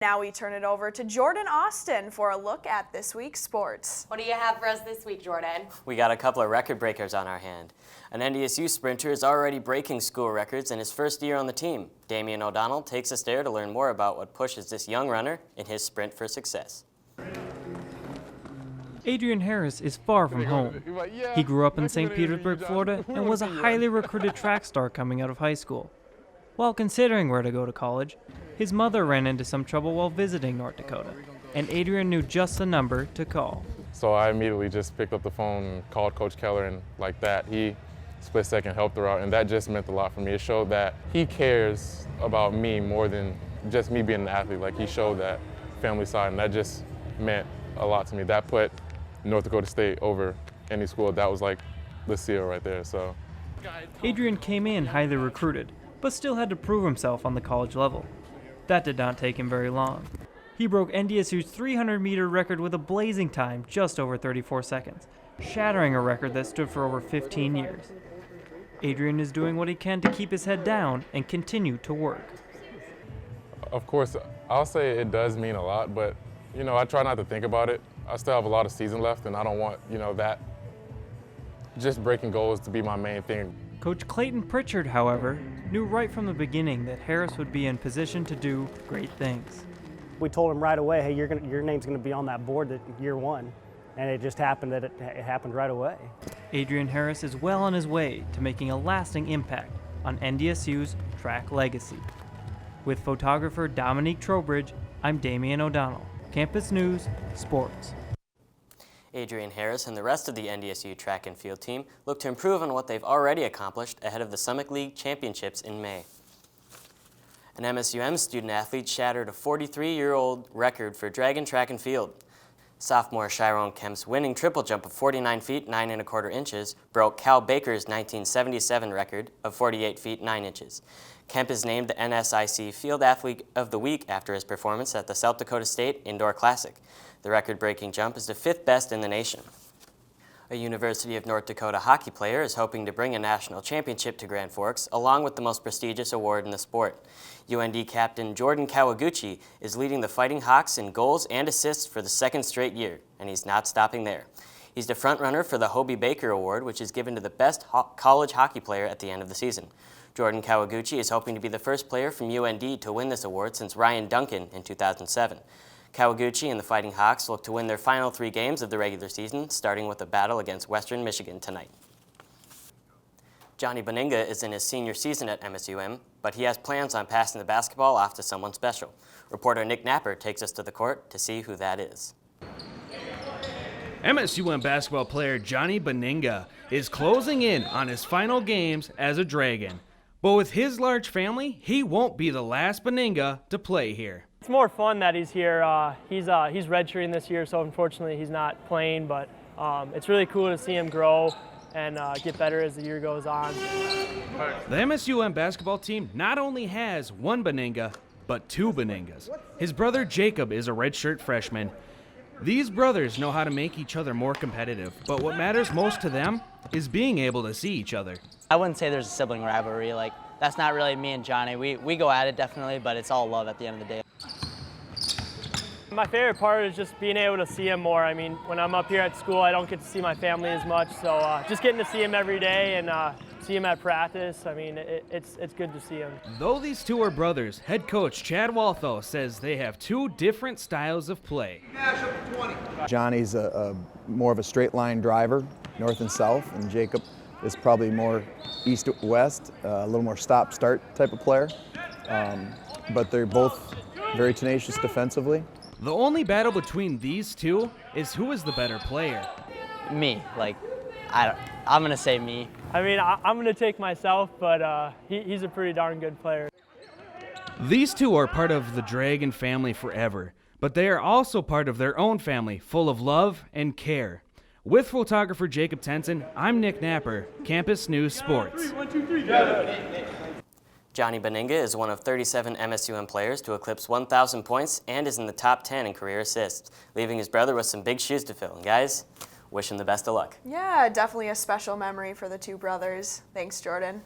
Now we turn it over to Jordan Austin for a look at this week's sports. What do you have for us this week, Jordan? We got a couple of record breakers on our hand. An NDSU sprinter is already breaking school records in his first year on the team. Damian O'Donnell takes us there to learn more about what pushes this young runner in his sprint for success. Adrian Harris is far from home. He grew up in St. Petersburg, Florida, and was a highly recruited track star coming out of high school. While considering where to go to college, his mother ran into some trouble while visiting North Dakota, and Adrian knew just the number to call. So I immediately just picked up the phone and called Coach Keller, and like that, he split second helped her out, and that just meant a lot for me. It showed that he cares about me more than just me being an athlete. Like, he showed that family side, and that just meant a lot to me. That put North Dakota State over any school. That was like the seal right there. So Adrian came in highly recruited, but still had to prove himself on the college level. That did not take him very long. He broke NDSU's 300-meter record with a blazing time just over 34 seconds, shattering a record that stood for over 15 years. Adrian is doing what he can to keep his head down and continue to work. of course, I'll say it does mean a lot, but I try not to think about it. I still have a lot of season left, and I don't want that just breaking goals to be my main thing. Coach Clayton Pritchard, however, knew right from the beginning that Harris would be in position to do great things. We told him right away, hey, your name's going to be on that board at year one, and it just happened that it happened right away. Adrian Harris is well on his way to making a lasting impact on NDSU's track legacy. With photographer Dominique Trowbridge, I'm Damian O'Donnell. Campus News, Sports. Adrian Harris and the rest of the NDSU track and field team look to improve on what they've already accomplished ahead of the Summit League Championships in May. An MSUM student athlete shattered a 43-year-old record for Dragon track and field. Sophomore Chiron Kemp's winning triple jump of 49 feet 9 1/4 inches broke Cal Baker's 1977 record of 48 feet 9 inches. Kemp is named the NSIC Field Athlete of the Week after his performance at the South Dakota State Indoor Classic. The record-breaking jump is the 5th best in the nation. A University of North Dakota hockey player is hoping to bring a national championship to Grand Forks, along with the most prestigious award in the sport. UND captain Jordan Kawaguchi is leading the Fighting Hawks in goals and assists for the 2nd straight year, and he's not stopping there. He's the front-runner for the Hobie Baker Award, which is given to the best college hockey player at the end of the season. Jordan Kawaguchi is hoping to be the first player from UND to win this award since Ryan Duncan in 2007. Kawaguchi and the Fighting Hawks look to win their final 3 games of the regular season, starting with a battle against Western Michigan tonight. Johnny Baninga is in his senior season at MSUM, but he has plans on passing the basketball off to someone special. Reporter Nick Napper takes us to the court to see who that is. MSUM basketball player Johnny Baninga is closing in on his final games as a Dragon. But with his large family, he won't be the last Baninga to play here. It's more fun that he's here. He's redshirting this year, so unfortunately he's not playing, but it's really cool to see him grow and get better as the year goes on. The MSUM basketball team not only has one Baninga, but 2 Baningas. His brother Jacob is a redshirt freshman. These brothers know how to make each other more competitive, but what matters most to them is being able to see each other. I wouldn't say there's a sibling rivalry. Like, that's not really me and Johnny. We go at it definitely, but it's all love at the end of the day. My favorite part is just being able to see him more. I mean, when I'm up here at school, I don't get to see my family as much, so just getting to see him every day and see him at practice, I mean, it's good to see him. Though these 2 are brothers, head coach Chad Waltho says they have 2 different styles of play. Johnny's more of a straight line driver, north and south, and Jacob is probably more east-west, a little more stop-start type of player. But they're both very tenacious defensively. The only battle between these 2 is who is the better player. Me, like, I'm gonna say me. I mean, I'm gonna take myself, but he's a pretty darn good player. These 2 are part of the Dragon family forever, but they are also part of their own family, full of love and care. With photographer Jacob Tenson, I'm Nick Napper, Campus News Sports. Johnny Baninga is one of 37 MSUM players to eclipse 1,000 points and is in the top 10 in career assists, leaving his brother with some big shoes to fill. And guys, wish him the best of luck. Yeah, definitely a special memory for the 2 brothers. Thanks, Jordan.